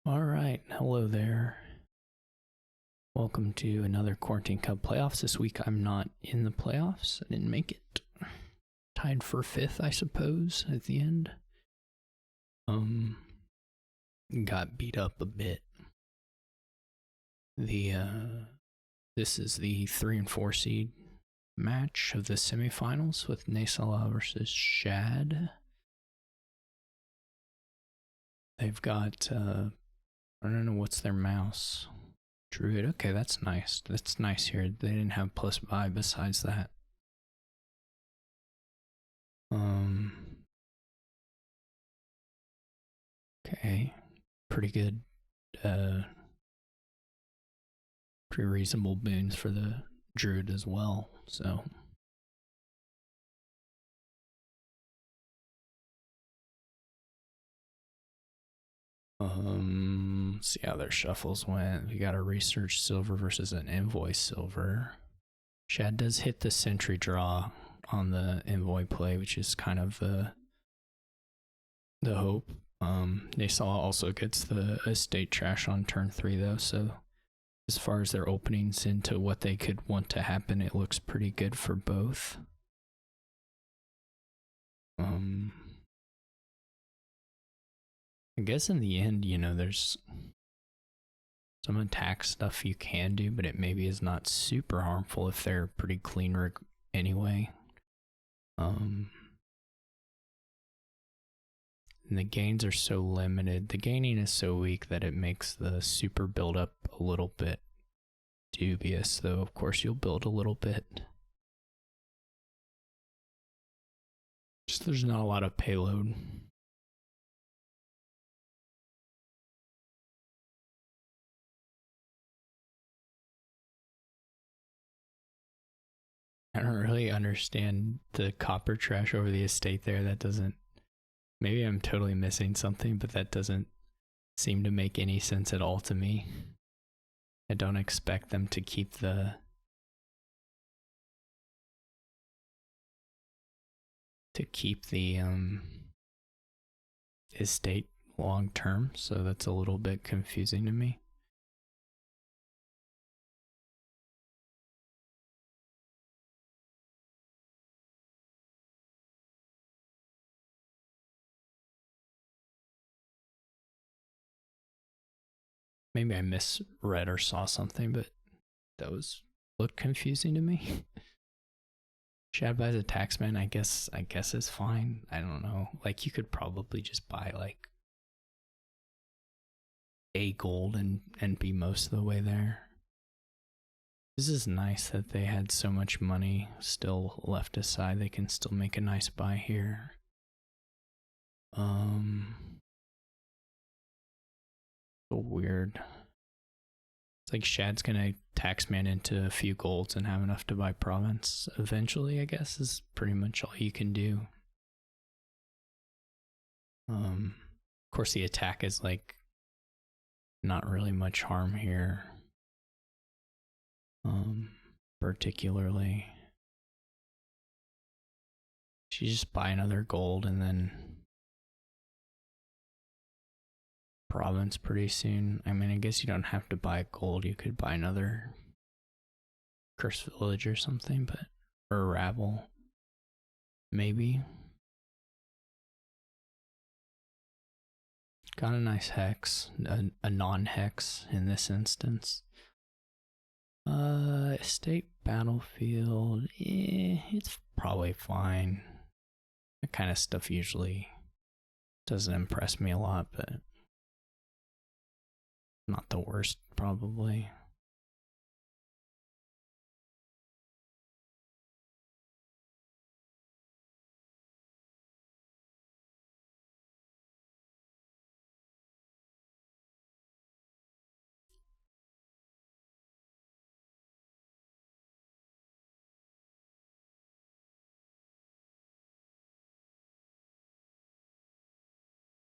All right, hello there. Welcome to another Quarantine Cup playoffs. This week I'm not in the playoffs. I didn't make it. Tied for fifth, I suppose, at the end. Got beat up a bit. This is the 3 and 4 seed match of the semifinals with Nesala versus Shad. They've got I don't know what's their mouse. Druid. Okay, that's nice. That's nice here. They didn't have plus buy besides that. Okay. Pretty good. Pretty reasonable boons for the Druid as well. So. See how their shuffles went. We got a Research Silver versus an Envoy Silver. Shad does hit the Sentry draw on the Envoy play, which is kind of the hope. Nesala also gets the estate trash on turn 3 though, so as far as their openings into what they could want to happen, it looks pretty good for both. I guess in the end, you know, there's some attack stuff you can do, but it maybe is not super harmful if they're pretty clean rig anyway. And the gains are so limited. The gaining is so weak that it makes the super build up a little bit dubious, though of course you'll build a little bit. Just there's not a lot of payload. I don't really understand the copper trash over the estate there. That doesn't, maybe I'm totally missing something, but that doesn't seem to make any sense at all to me. I don't expect them to keep the estate long term, so that's a little bit confusing to me. Maybe I misread or saw something, but that looked confusing to me. Shad buys a taxman, I guess is fine. I don't know. Like you could probably just buy like a gold and be most of the way there. This is nice that they had so much money still left aside. They can still make a nice buy here. So weird. It's like Shad's gonna taxman into a few golds and have enough to buy province eventually, I guess, is pretty much all you can do. Of course the attack is like not really much harm here. Particularly. She just buy another gold and then province pretty soon. I mean, I guess you don't have to buy gold. You could buy another Cursed Village or something, but or a Rabble, maybe. Got a nice hex, a non-hex in this instance. Estate Battlefield, it's probably fine. That kind of stuff usually doesn't impress me a lot, but not the worst, probably.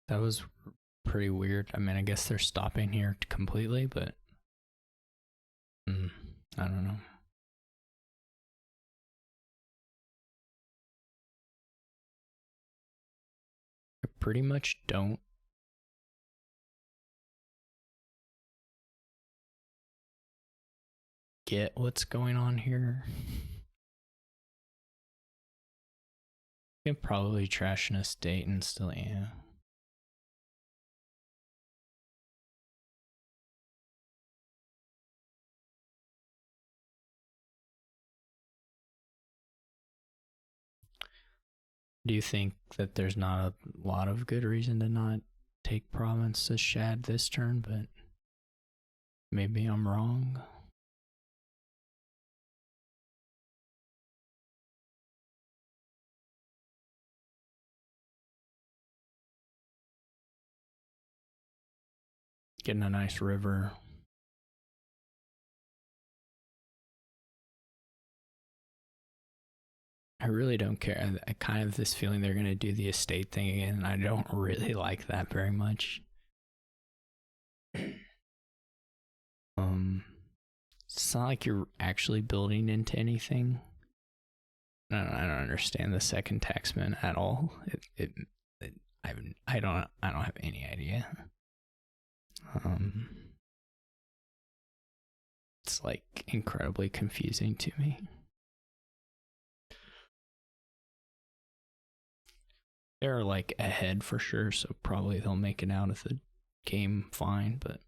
That was pretty weird. I mean, I guess they're stopping here completely, but I don't know. I pretty much don't get what's going on here. You can probably trash an estate and still, yeah. Do you think that there's not a lot of good reason to not take province to Shad this turn, but maybe I'm wrong? Getting a nice river. I really don't care. I kind of have this feeling they're going to do the estate thing again, and I don't really like that very much. It's not like you're actually building into anything. I don't understand the second taxman at all. I don't have any idea. It's like incredibly confusing to me. They're like ahead for sure, so probably they'll make it out of the game fine, but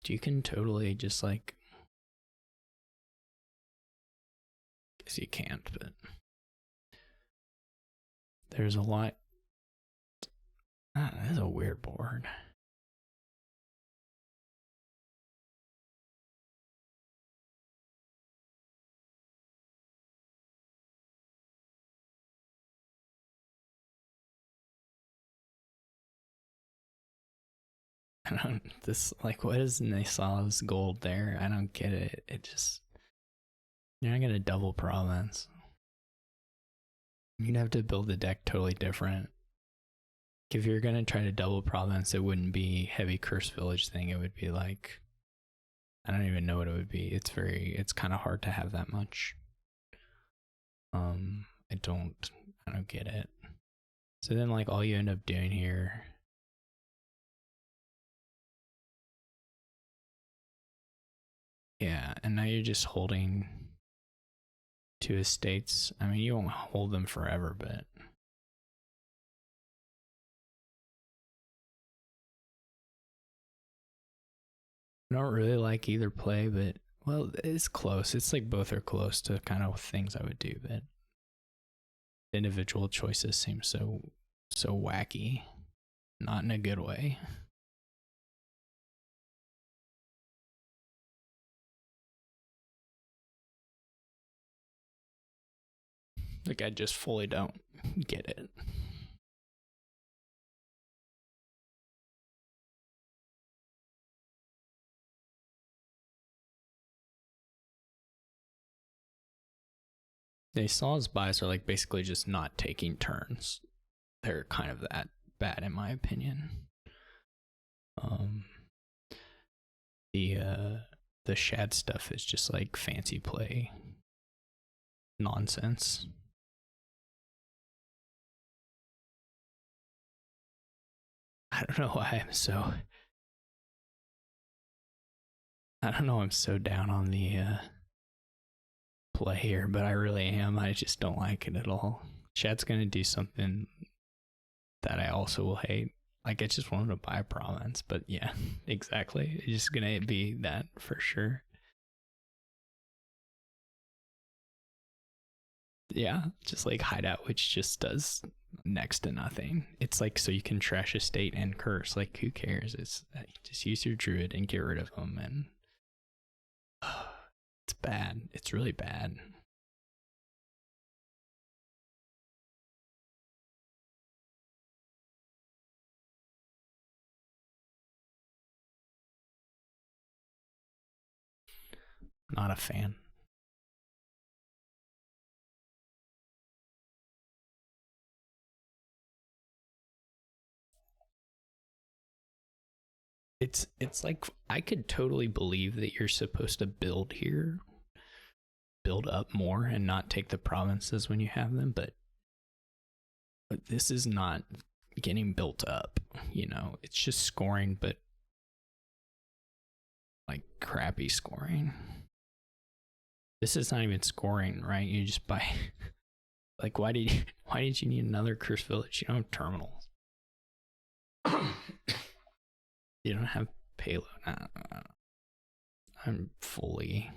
you can totally just like, guess you can't, but there's a lot. That is a weird board. I don't, this, like, what is Nasal's gold there? I don't get it. It just, you're not gonna double province. You'd have to build the deck totally different. If you're gonna try to double province, it wouldn't be heavy curse village thing. It would be like, I don't even know what it would be. It's kind of hard to have that much. I don't get it. So then, like, all you end up doing here, yeah, and now you're just holding two estates. I mean, you won't hold them forever, but I don't really like either play, but well, it's close. It's like both are close to kind of things I would do, but individual choices seem so wacky, not in a good way. Like, I just fully don't get it. Nasal's buys are like basically just not taking turns. They're kind of that bad in my opinion. The Shad stuff is just like fancy play nonsense. I don't know why I'm so. I don't know. I'm so down on the play here, but I really am. I just don't like it at all. Shad's gonna do something that I also will hate. Like, I just wanted to buy a province, but yeah, exactly. It's just gonna be that for sure. Yeah, just like hideout, which just does next to nothing. It's like, so you can trash estate and curse. Like, who cares? It's just use your druid and get rid of them, and it's bad. It's really bad. Not a fan. It's like, I could totally believe that you're supposed to build here, build up more and not take the provinces when you have them, but this is not getting built up, you know. It's just scoring, but like crappy scoring. This is not even scoring, right? You just buy like why did you need another cursed village? You don't have terminals. You don't have payload. I'm fully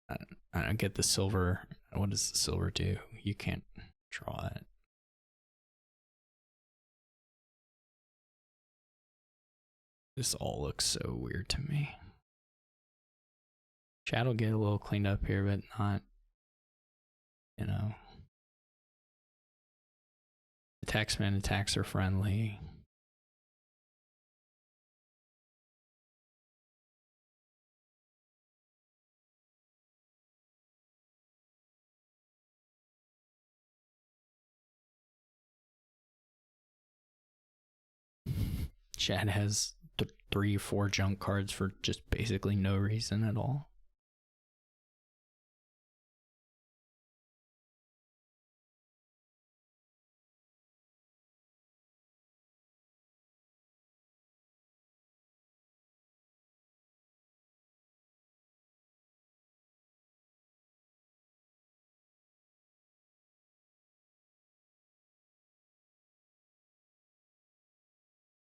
I don't get the silver. What does the silver do? You can't draw it. This all looks so weird to me. Chat will get a little cleaned up here, but not, you know. The taxman attacks are friendly. Chad has 3 or 4 junk cards for just basically no reason at all.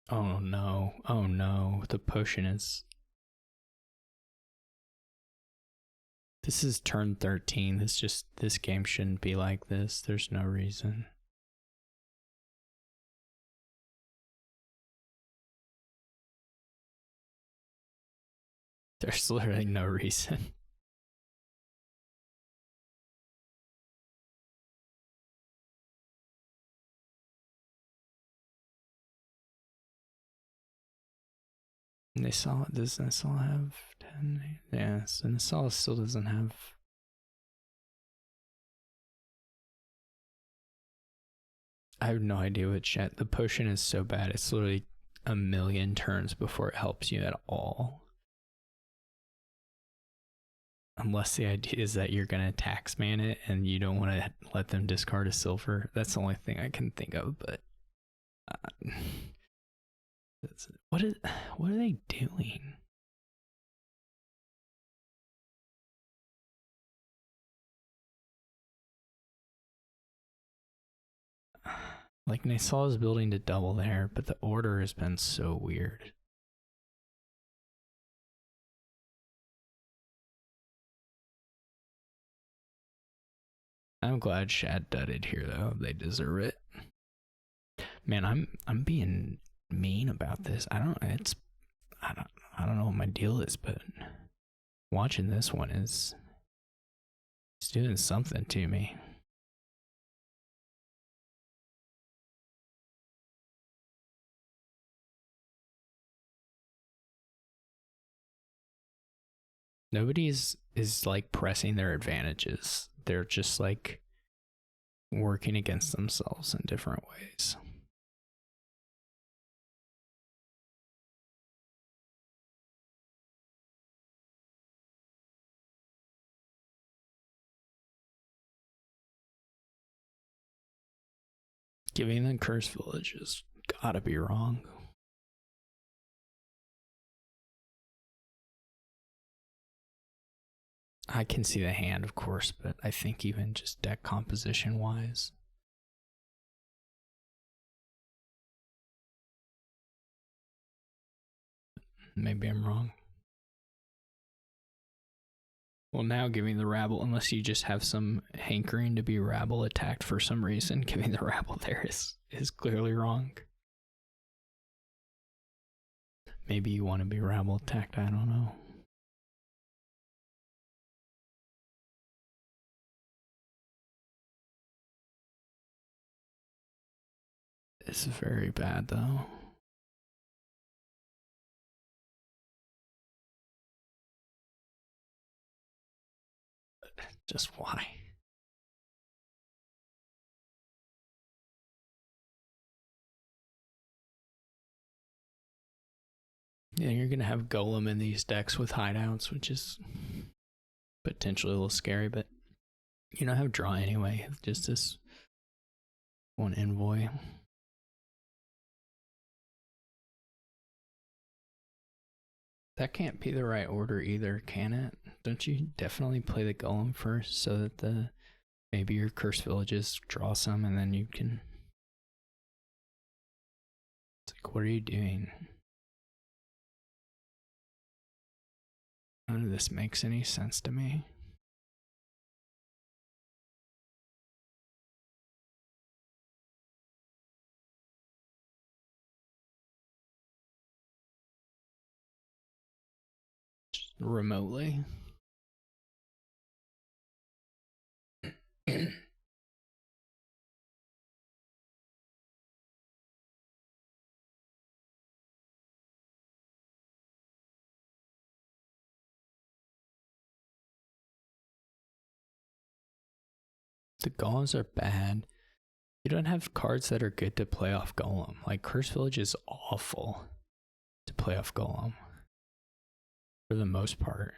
Oh no, oh no, the potion is... This is turn 13, this game shouldn't be like this, there's no reason. There's literally no reason. Nassau, does Nassau have 10? Yeah, so Nassau still doesn't have... I have no idea what chat. The potion is so bad, it's literally a million turns before it helps you at all. Unless the idea is that you're gonna taxman it and you don't want to let them discard a silver. That's the only thing I can think of, but... what are they doing? Like Nassau is building to double there, but the order has been so weird. I'm glad Shad dudded here though. They deserve it. Man, I'm being mean about this. I don't know what my deal is, but watching this one is it's doing something to me. Nobody is like pressing their advantages. They're just like working against themselves in different ways. Giving the cursed village has gotta be wrong. I can see the hand, of course, but I think even just deck composition wise. Maybe I'm wrong. Well, now giving the rabble, unless you just have some hankering to be rabble attacked for some reason, giving the rabble there is clearly wrong. Maybe you want to be rabble attacked, I don't know. This is very bad though. Just why? Yeah, you're gonna have Golem in these decks with hideouts, which is potentially a little scary, but you don't have draw anyway. Just this one envoy. That can't be the right order either, can it? Don't you definitely play the Golem first so that the maybe your Cursed Villages draw some and then you can. It's like, what are you doing? None of this makes any sense to me. Just remotely. The golems are bad. You don't have cards that are good to play off Golem. Like Cursed Village is awful to play off Golem for the most part.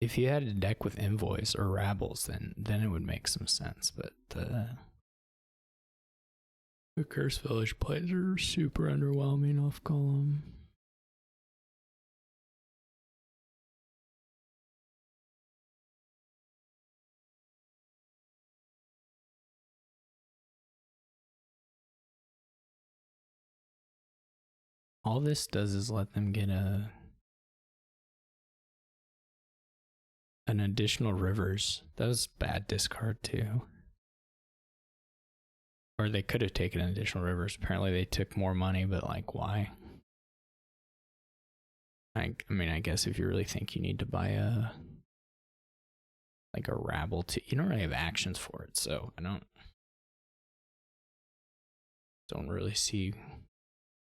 If you had a deck with Envoys or Rabbles, then it would make some sense. But the Cursed Village plays are super underwhelming off Golem. All this does is let them get an additional rivers. That was bad discard too. Or they could have taken additional rivers. Apparently they took more money, but like why? I mean, I guess if you really think you need to buy a Rabble too, you don't really have actions for it, so I don't really see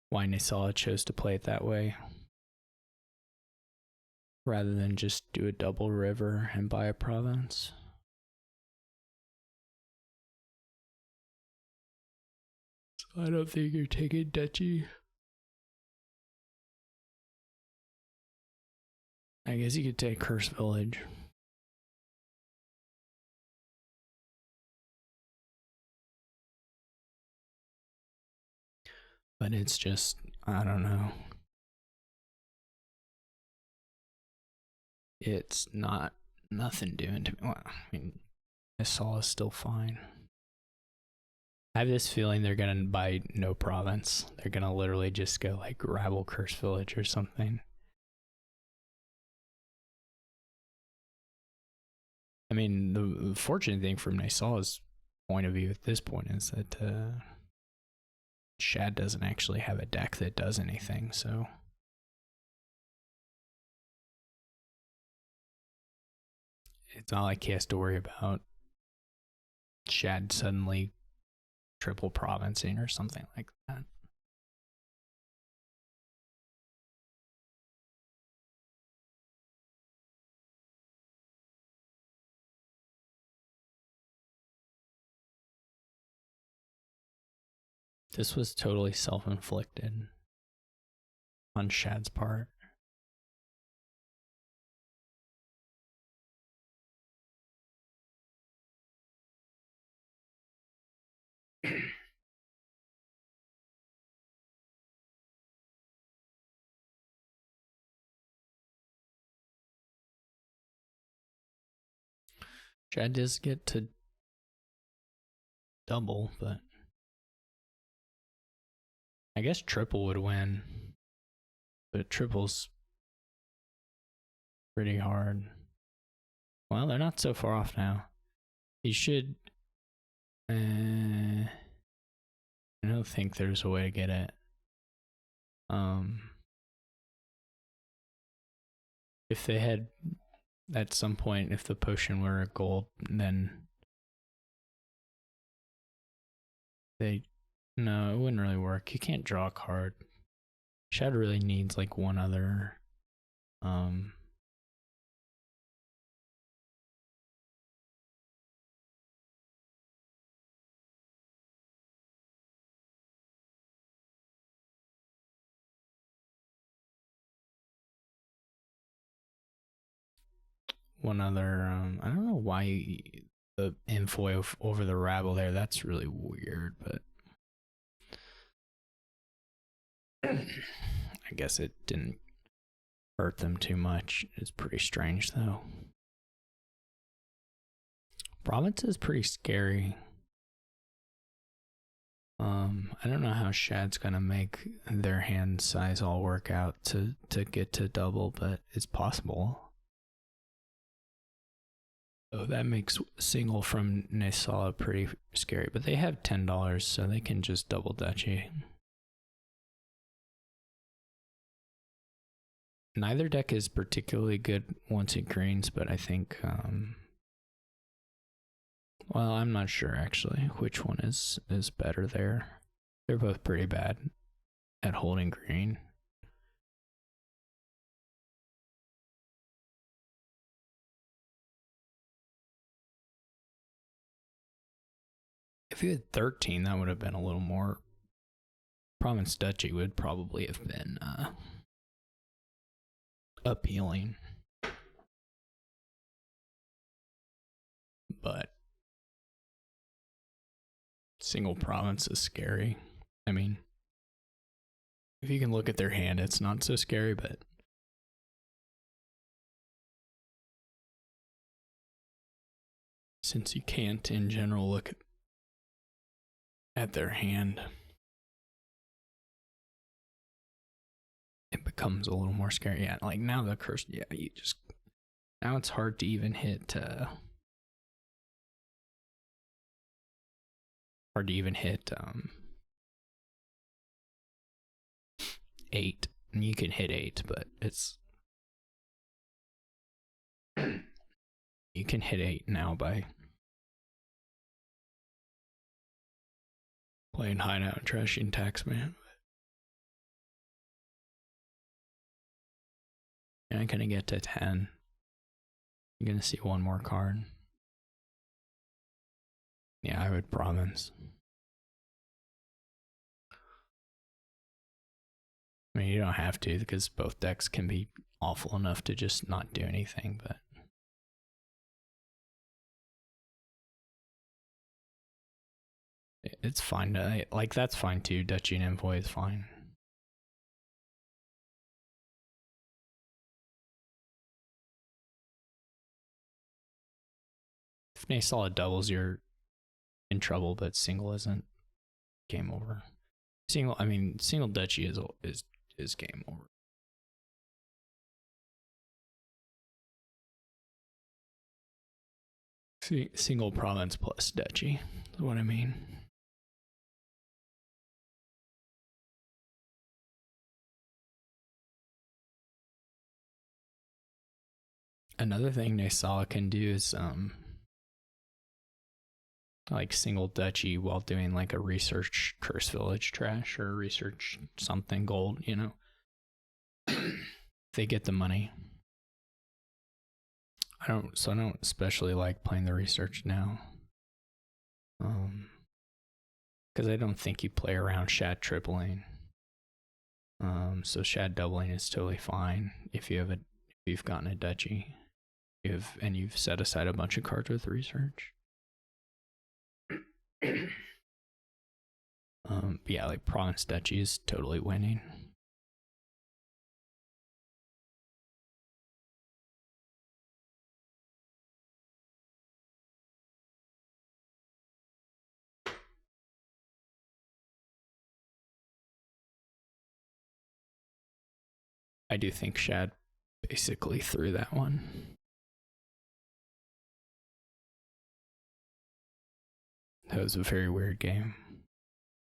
why Nisala chose to play it that way rather than just do a double river and buy a province. So I don't think you're taking Duchy. I guess you could take Cursed Village. But it's just, I don't know. It's nothing doing to me. Well, I mean, Nisala is still fine. I have this feeling they're gonna buy no province. They're gonna literally just go like Rabble Cursed Village or something. I mean, the fortunate thing from Nisala's point of view at this point is that Shad doesn't actually have a deck that does anything, so it's not like he has to worry about Shad suddenly triple provincing or something like that. This was totally self-inflicted on Shad's part. Shad does get to double, but I guess triple would win. But triple's pretty hard. Well, they're not so far off now. He should. I don't think there's a way to get it. If they had at some point, if the potion were a gold, then no, it wouldn't really work. You can't draw a card. Shad really needs like one other one other. I don't know why the info over the rabble there. That's really weird, but I guess it didn't hurt them too much. It's pretty strange though. Province is pretty scary. I don't know how Shad's gonna make their hand size all work out to get to double, but it's possible. Oh, that makes single from Nesala pretty scary, but they have $10, so they can just double duchy. Neither deck is particularly good once it greens, but I think, well, I'm not sure actually which one is better there. They're both pretty bad at holding green. If you had 13, that would have been a little more. Province Duchy would probably have been appealing. But single province is scary. I mean, if you can look at their hand, it's not so scary, but since you can't in general look at their hand, it becomes a little more scary. Yeah, like now the curse, yeah, you just, now it's hard to even hit, hard to even hit 8. And you can hit 8, but it's, you can hit 8 now by playing hideout and trashing Taxman. You're not gonna get to 10. You're gonna see one more card. Yeah, I would province. I mean, you don't have to because both decks can be awful enough to just not do anything, but it's fine. Like, that's fine too. Duchy and Envoy is fine. If Naysala doubles, you're in trouble, but single isn't. Game over. Single, I mean, single Duchy is game over. See, single province plus Duchy is what I mean. Another thing Naysala can do is like single Duchy while doing like a research Curse Village trash or research something gold, you know. They get the money. I don't especially like playing the research now. Because I don't think you play around Shad tripling. So Shad doubling is totally fine if you've gotten a Duchy. You've set aside a bunch of cards with research. But yeah, like Province Duchy is totally winning. I do think Shad basically threw that one. That was a very weird game.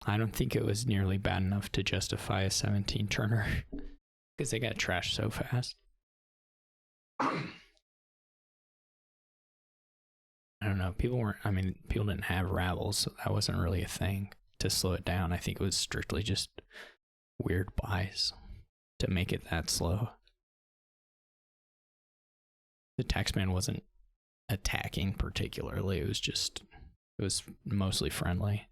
I don't think it was nearly bad enough to justify a 17 turner because they got trashed so fast. I don't know. People didn't have rabbles, so that wasn't really a thing to slow it down. I think it was strictly just weird buys to make it that slow. The Taxman wasn't attacking particularly. It was mostly friendly.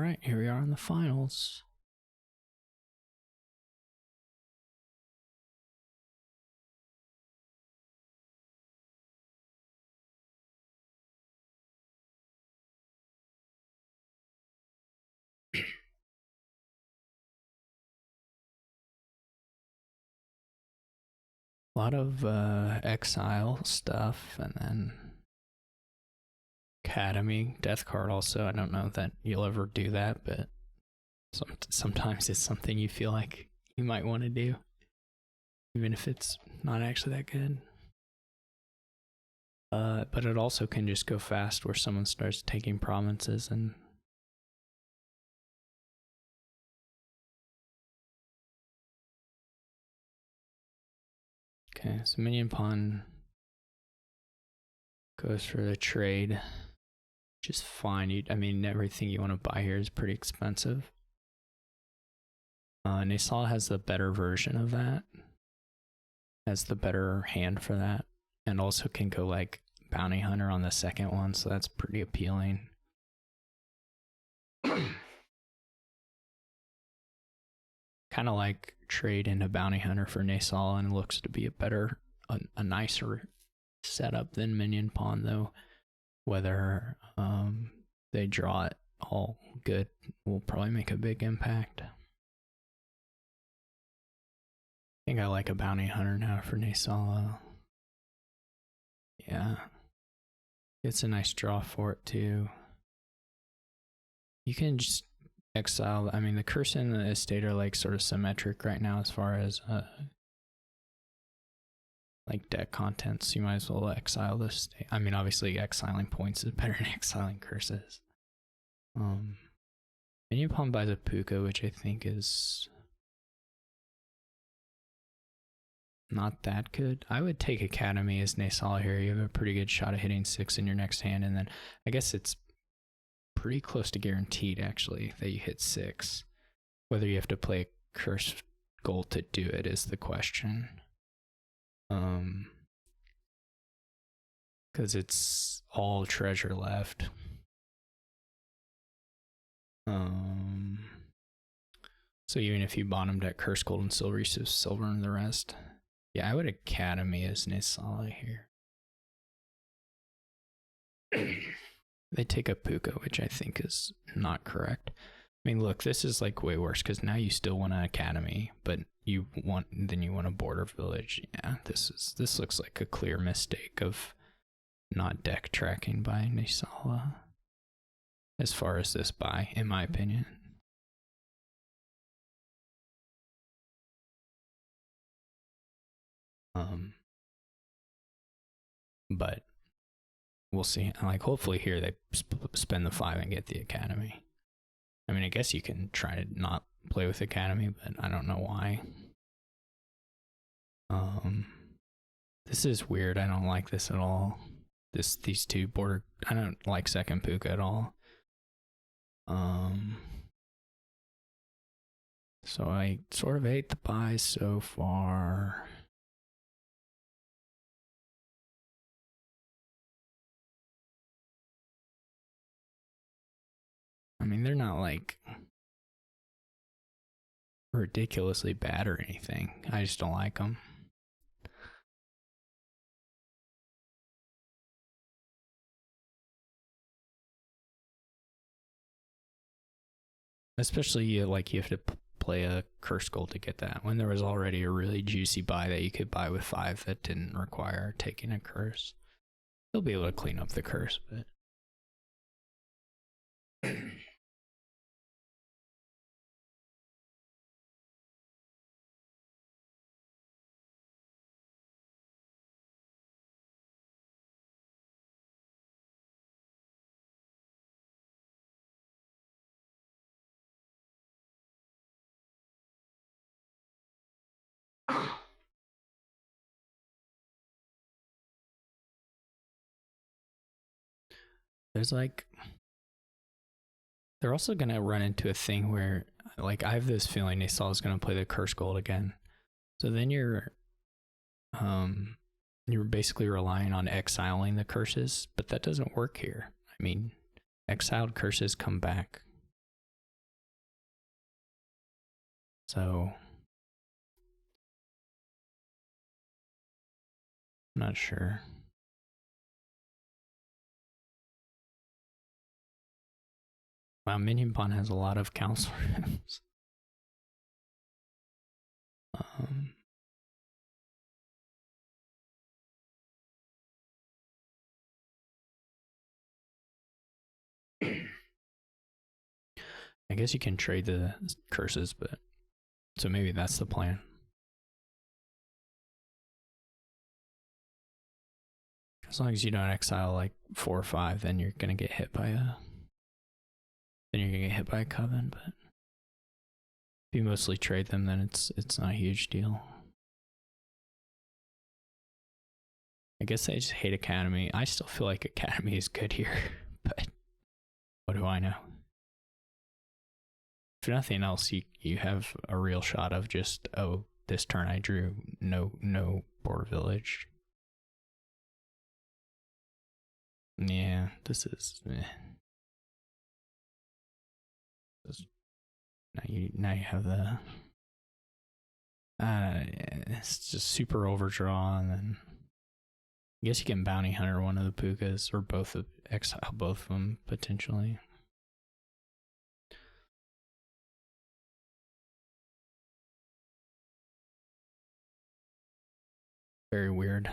right, here we are in the finals. A lot of exile stuff, and then Academy Death card also. I don't know that you'll ever do that, but sometimes it's something you feel like you might want to do, even if it's not actually that good. But it also can just go fast where someone starts taking provinces and okay, so minion pawn goes for the trade, which is fine. I mean, everything you want to buy here is pretty expensive. Naysala has the better version of that, has the better hand for that, and also can go like Bounty Hunter on the second one, so that's pretty appealing. Kind of like trade into Bounty Hunter for Naysala, and looks to be a nicer setup than Minion Pawn, though. Whether they draw it all good will probably make a big impact. I think I like a Bounty Hunter now for Naysala. Yeah. It's a nice draw for it too. You can just exile. I mean, the curse and the estate are like sort of symmetric right now as far as like deck contents. You might as well exile this state. I mean, obviously exiling points is better than exiling curses. Minion Pawn buys a Puka, which I think is not that good. I would take Academy as Naysala here. You have a pretty good shot at hitting 6 in your next hand, and then I guess it's pretty close to guaranteed actually that you hit 6. Whether you have to play a curse gold to do it is the question. Because it's all treasure left. So even if you bottomed at curse gold and silver, you still silver and the rest. Yeah, I would Academy as Naysala here. They take a Puka, which I think is not correct. I mean, look, this is like way worse because now you still want an Academy, but you want a border village. Yeah, this looks like a clear mistake of not deck tracking by Naysala as far as this buy, in my opinion. But we'll see. Like, hopefully here they spend the 5 and get the Academy. I mean, I guess you can try to not play with Academy, but I don't know why. This is weird. I don't like this at all. These two border. I don't like second Puka at all. So I sort of hate the buys so far. I mean, they're not like ridiculously bad or anything. I just don't like them. Especially you have to play a curse gold to get that when there was already a really juicy buy that you could buy with 5 that didn't require taking a curse. They'll be able to clean up the curse, but there's like they're also gonna run into a thing where like I have this feeling Naysala is gonna play the curse gold again. So then you're basically relying on exiling the curses, but that doesn't work here. I mean, exiled curses come back. So I'm not sure. Wow, Minion Pond has a lot of council rooms. I guess you can trade the curses, but so maybe that's the plan. As long as you don't exile like 4 or 5, then you're gonna get hit by a coven. But if you mostly trade them, then it's not a huge deal. I guess I just hate Academy. I still feel like Academy is good here, but what do I know? If nothing else, you have a real shot of just, oh, this turn I drew no border village. Yeah, this is now you have the it's just super overdrawn, and I guess you can bounty hunter one of the Pukas or both of exile both of them potentially. Very weird.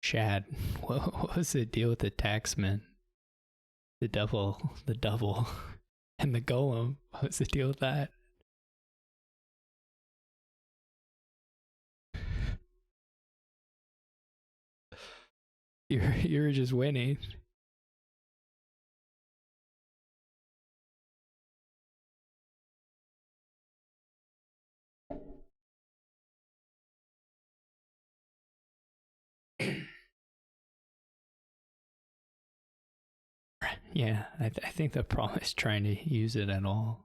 Shad, what was the deal with the taxman? The devil, and the golem. What was the deal with that? You were just winning. Yeah, I think the problem is trying to use it at all.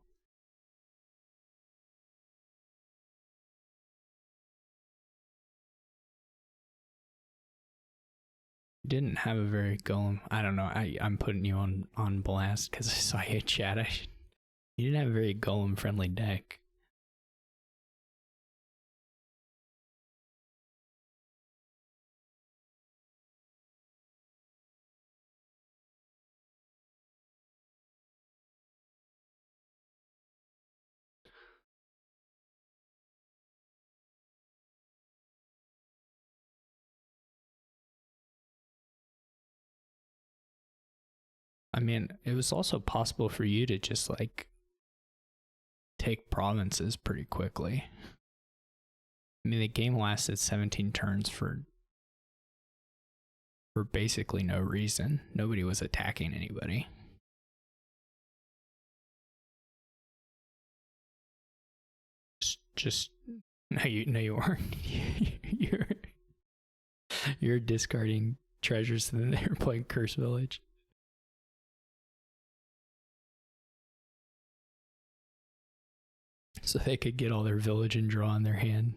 Didn't have a very golem. I don't know. I'm putting you on blast because I saw you chat. You didn't have a very golem friendly deck. I mean, it was also possible for you to just like take provinces pretty quickly. I mean, the game lasted 17 turns for basically no reason. Nobody was attacking anybody. Just no, you weren't. you're discarding treasures, and then they were playing Curse Village. So they could get all their village and draw in their hand.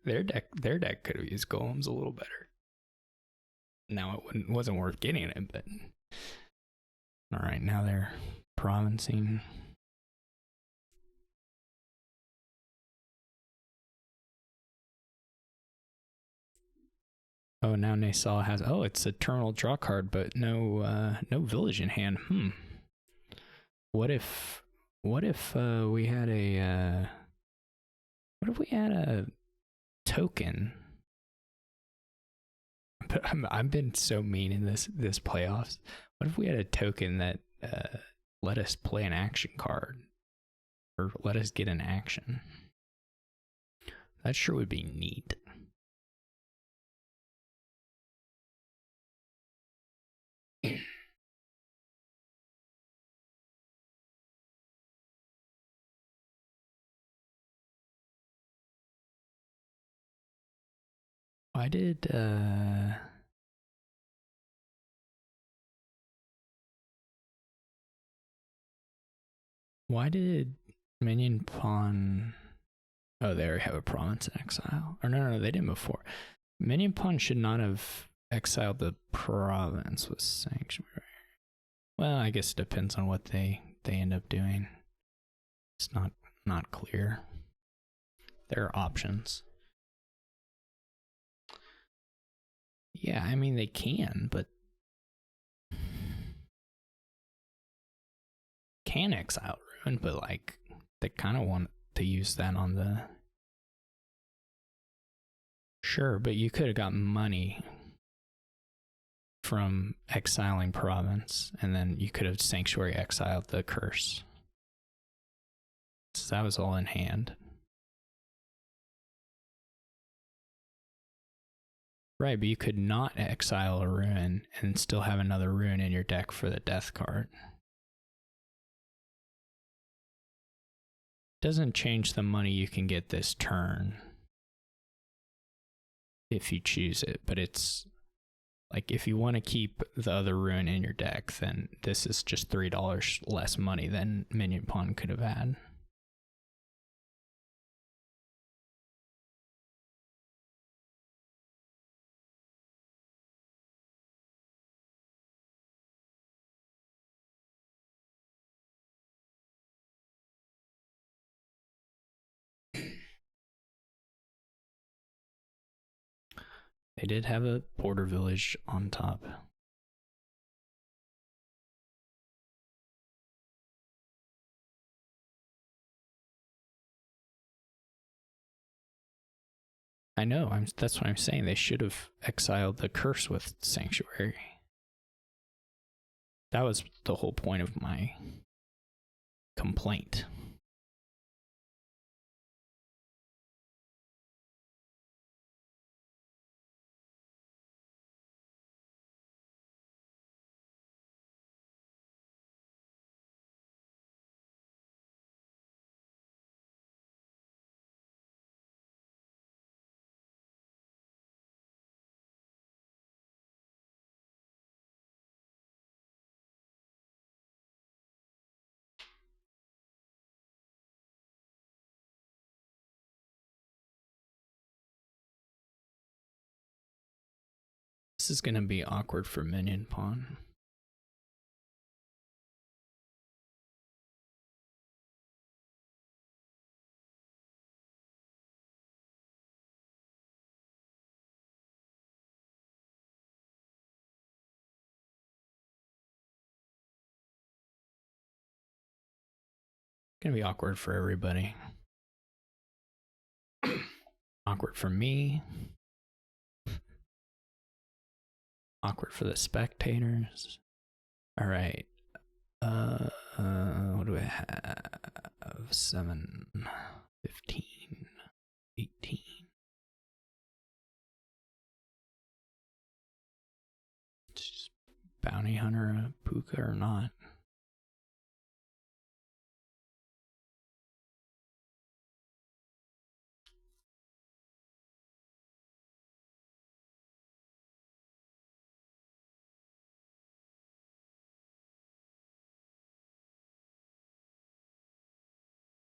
their deck could have used golems a little better. Now it wasn't worth getting it, but all right, now they're provincing. Oh, now Naysal has, oh, it's Eternal draw card, but no village in hand. What if we had a token? But I've been so mean in this playoffs. What if we had a token that let us play an action card, or let us get an action? That sure would be neat. I did Why did Minion Pawn... Oh, they already have a province in exile. Or no, they didn't before. Minion Pawn should not have exiled the province with Sanctuary. Well, I guess it depends on what they end up doing. It's not clear. There are options. Yeah, I mean, they can, but... Can exile Ruin, but like, they kind of want to use that on the... Sure, but you could have got money from exiling province, and then you could have Sanctuary exiled the curse. So that was all in hand. Right, but you could not exile a ruin and still have another ruin in your deck for the death card. Doesn't change the money you can get this turn if you choose it, but it's like if you want to keep the other ruin in your deck, then this is just $3 less money than Minion Pawn could have had. They did have a border village on top. I know, that's what I'm saying. They should have exiled the curse with Sanctuary. That was the whole point of my complaint. This is going to be awkward for Minion Pawn. Gonna be awkward for everybody. Awkward for me. Awkward for the spectators. All right. What do I have? 7, 15, 18. Just bounty hunter a Puka or not?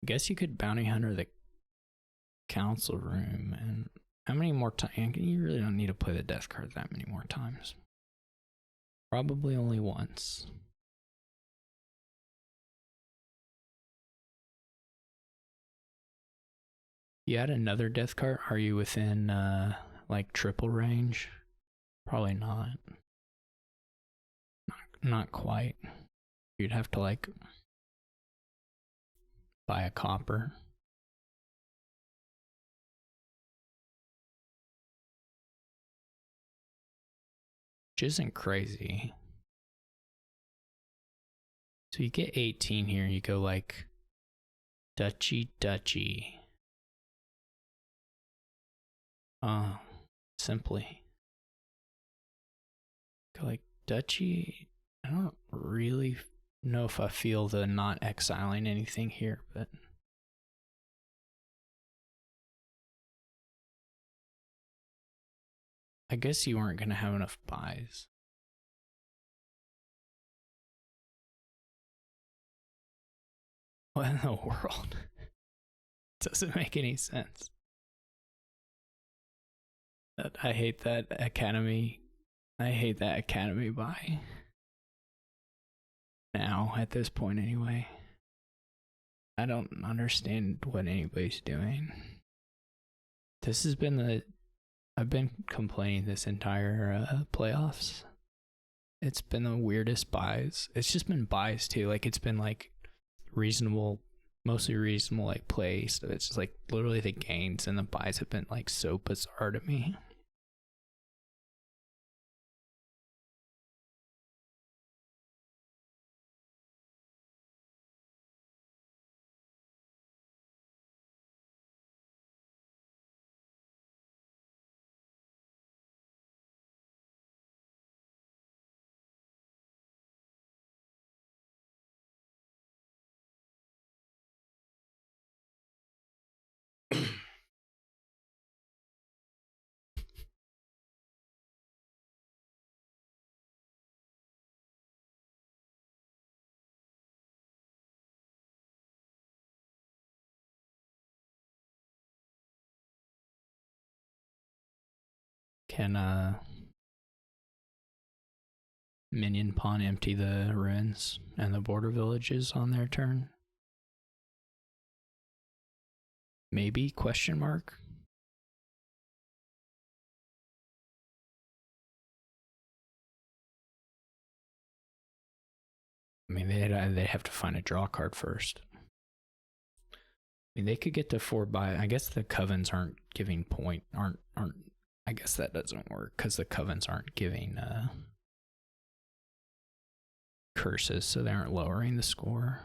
I guess you could bounty hunter the council room, and how many more times? You really don't need to play the death card that many more times. Probably only once. You add another death card, are you within like triple range? Probably not. Not quite. You'd have to like buy a copper. Which isn't crazy. So you get 18 here, you go like duchy. Simply. Go like duchy. I don't really know if I feel the not exiling anything here, but I guess you weren't gonna have enough buys. What in the world? Doesn't make any sense. I hate that academy. I hate that academy buy. Now, at this point, anyway. I don't understand what anybody's doing. This has been the. I've been complaining this entire playoffs. It's been the weirdest buys. It's just been buys too. Like it's been like reasonable, mostly reasonable like play. So it's just like literally the gains and the buys have been like so bizarre to me. Can Minion Pawn empty the ruins and the border villages on their turn? Maybe? Question mark. I mean, they'd have to find a draw card first. I mean, they could get to 4 by. I guess the covens aren't giving point. Aren't. I guess that doesn't work because the covens aren't giving curses, so they aren't lowering the score.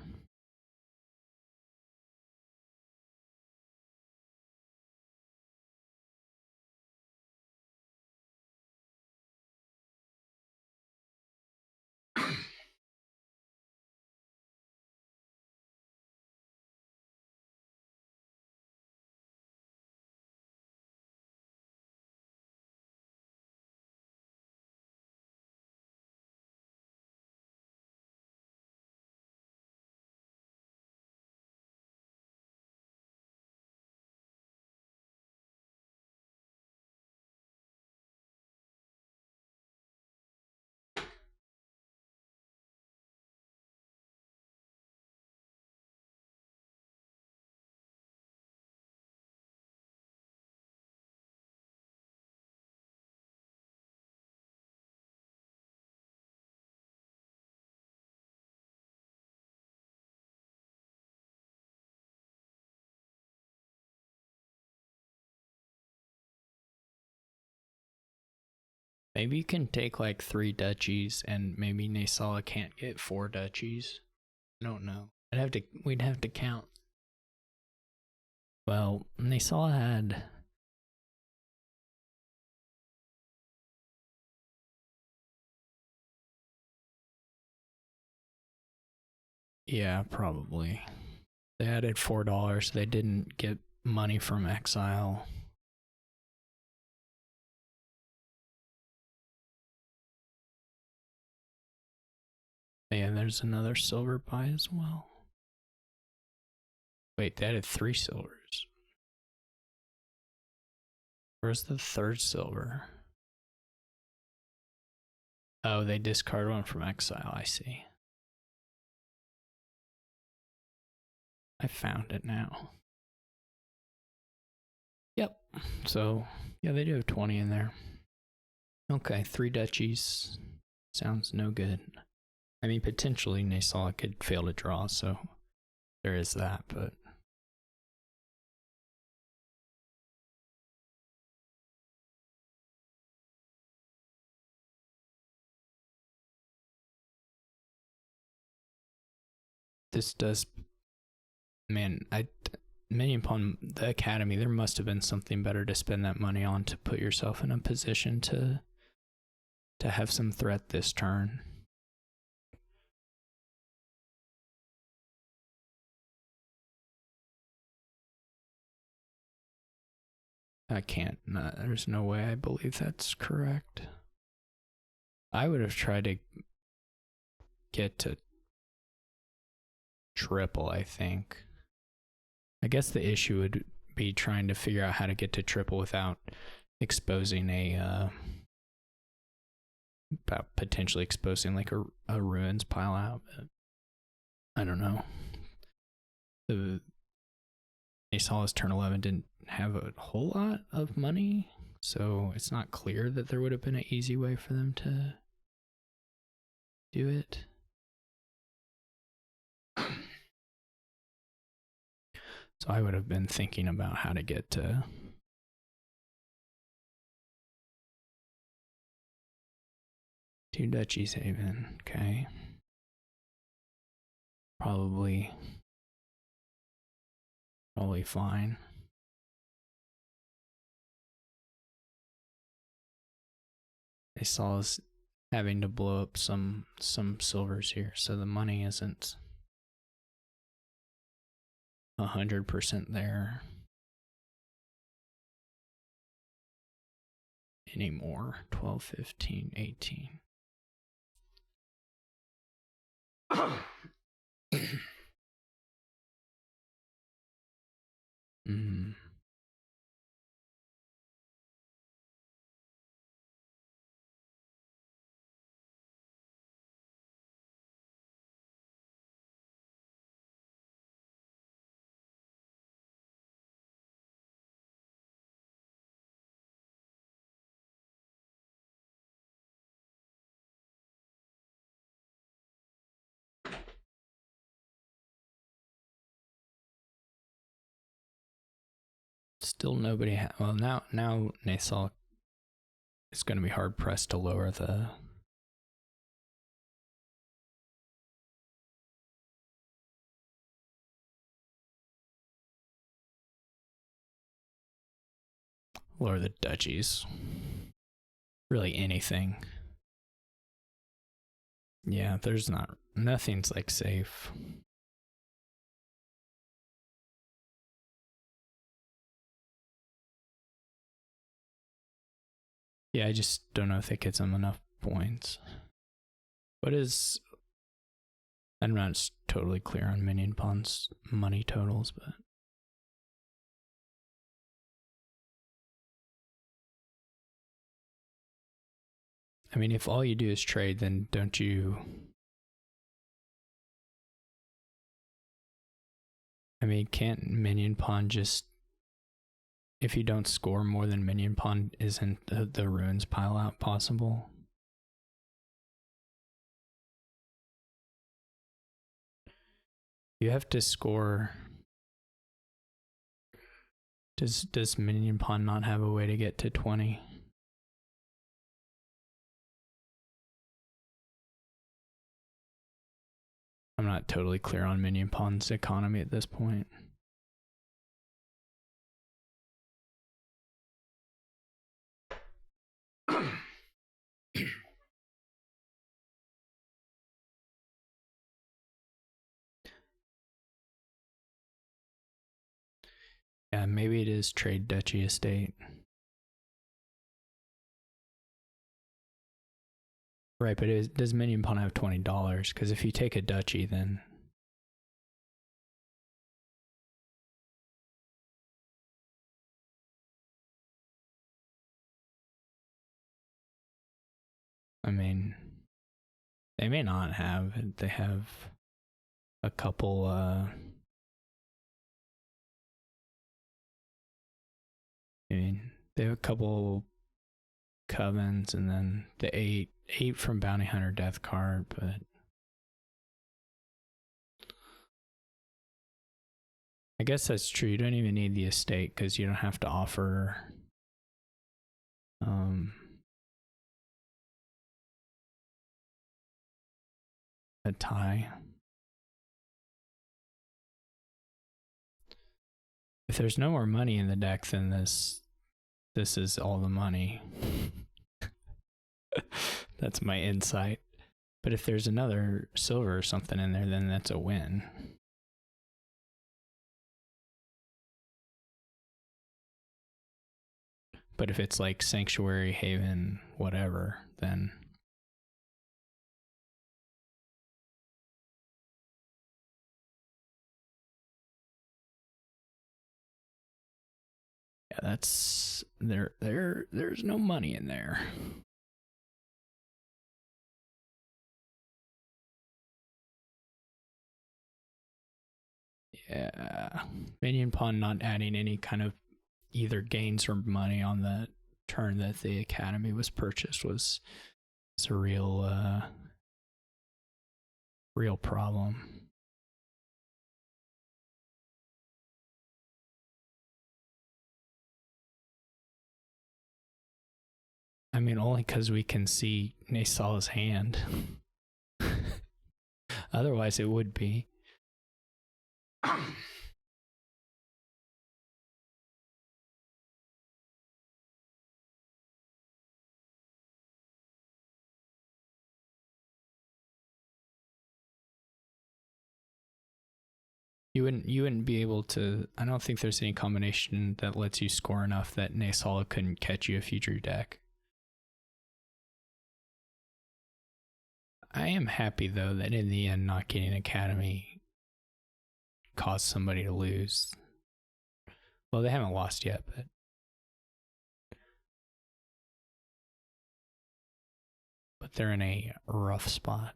Maybe you can take like 3 duchies and maybe Naysala can't get 4 duchies. I don't know. We'd have to count. Well, Naysala had. Yeah, probably. They added $4. They didn't get money from exile. Yeah, there's another silver buy as well. Wait, they added 3 silvers. Where's the 3rd silver? Oh, they discard one from exile, I see. I found it now. Yep, so yeah, they do have 20 in there. Okay, 3 duchies. Sounds no good. I mean, potentially Naysala could fail to draw, so there is that, but. This does. Man, Minion Pawn, the Academy, there must have been something better to spend that money on to put yourself in a position to have some threat this turn. I can't. There's no way I believe that's correct. I would have tried to get to triple, I think. I guess the issue would be trying to figure out how to get to triple without exposing potentially exposing like a ruins pile out. But I don't know. The Asalas turn 11 didn't have a whole lot of money, so it's not clear that there would have been an easy way for them to do it. So I would have been thinking about how to get to Duchy's Haven. Okay. Probably fine. They saw us having to blow up some silvers here, so the money isn't 100% there anymore. 12, 15, 18. Still nobody. Well, now Nassau is going to be hard pressed to lower the. Lower the duchies. Really anything. Yeah, there's nothing's like safe. Yeah, I just don't know if it gets them enough points. What is... I'm not totally clear on Minion Pawn's money totals, but... I mean, if all you do is trade, then don't you... I mean, can't Minion Pawn just... If you don't score more than Minion Pawn, isn't the ruins pile out possible? You have to score... Does Minion Pawn not have a way to get to 20? I'm not totally clear on Minion Pawn's economy at this point. Yeah, maybe it is trade Duchy Estate. Right, but does Minion Pawn have $20? Because if you take a Duchy, then... I mean, they may not have. They have a couple... I mean, they have a couple covens and then the 8 from Bounty Hunter Death card, but I guess that's true. You don't even need the estate because you don't have to offer a tie. If there's no more money in the deck, then this is all the money. That's my insight. But if there's another silver or something in there, then that's a win. But if it's like Sanctuary, Haven, whatever, then... Yeah, that's there's no money in there. Yeah. Minion Pawn not adding any kind of either gains or money on the turn that the academy was purchased was a real problem. I mean, only because we can see Nasala's hand. Otherwise, it would be. You wouldn't be able to. I don't think there's any combination that lets you score enough that Nasala couldn't catch you if you drew deck. I am happy though that in the end not getting Academy caused somebody to lose. Well, they haven't lost yet, but they're in a rough spot.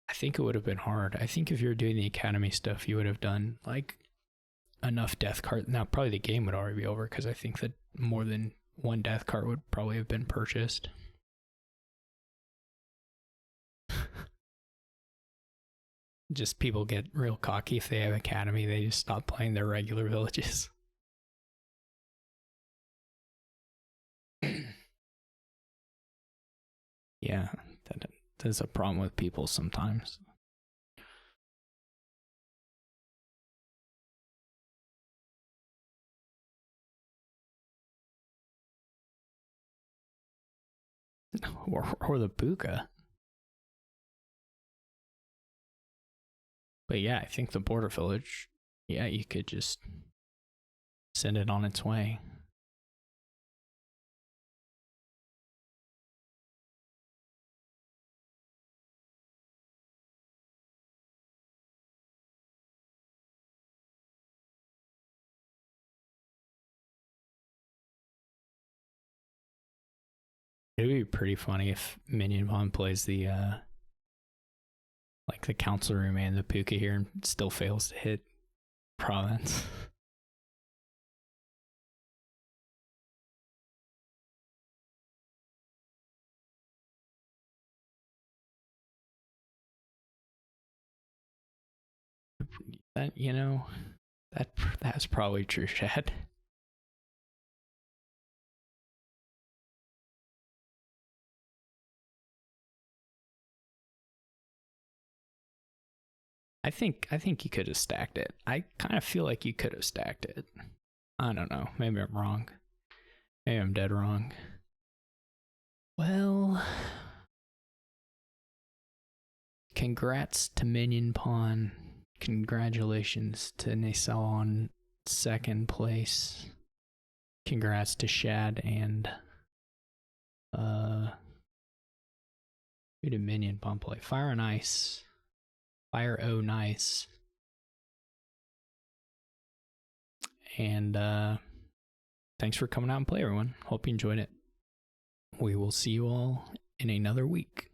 I think it would have been hard. I think if you were doing the Academy stuff, you would have done like enough death card. Now, probably the game would already be over because I think that more than one death card would probably have been purchased. Just people get real cocky if they have Academy. They just stop playing their regular villages. Yeah, that's a problem with people sometimes. Or the Buka. But yeah, I think the border village, yeah, you could just send it on its way. It'd be pretty funny if Minion Pawn plays the like the council room and the Puka here and still fails to hit province. That that's probably true, Shad. I think you could have stacked it. I kind of feel like you could have stacked it. I don't know. Maybe I'm wrong. Maybe I'm dead wrong. Well, congrats to Minion Pawn. Congratulations to Nasal on second place. Congrats to Shad and who did Minion Pawn play? Fire and Ice. Fire O Nice. And thanks for coming out and play, everyone. Hope you enjoyed it. We will see you all in another week.